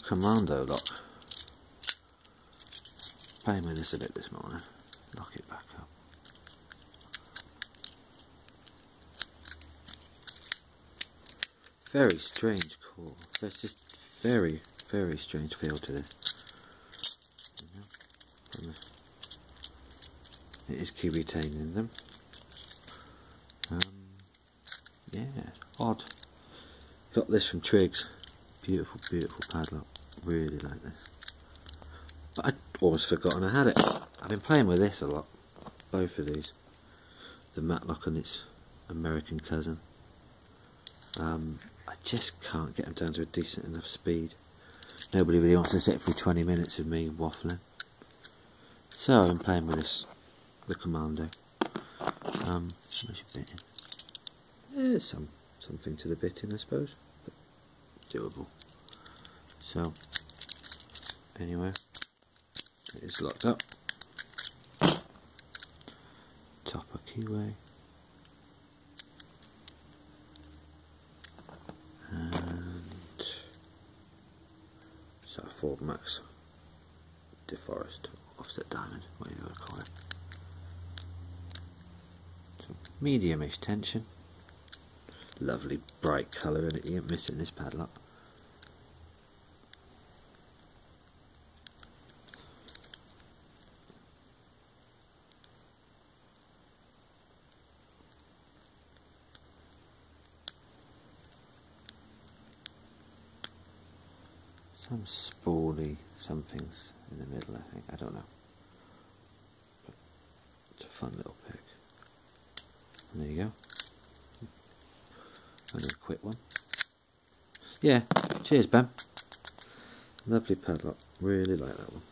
Commando lock. Playing with this a bit this morning. Lock it back up. Very strange call. There's just very, very strange feel to this. It is key retaining them. Yeah, odd. Got this from Trigz. Beautiful, beautiful padlock. Really like this. But I'd almost forgotten I had it. I've been playing with this a lot. Both of these. The Matlock and its American cousin. I just can't get them down to a decent enough speed. Nobody really wants to sit through 20 minutes of me waffling. So I've been playing with this, the Commando. Where's your bitting? There's something to the bitting, I suppose, but doable. So anyway, it is locked up. Topper keyway. And so Ford Max Deforest, offset diamond, whatever you want to call it. So medium-ish tension. Lovely bright colour in it, you ain't missing this padlock. Some spoolie somethings in the middle, I think. I don't know. But it's a fun little pick. And there you go. Another quick one. Yeah, cheers, Ben. Lovely padlock. Really like that one.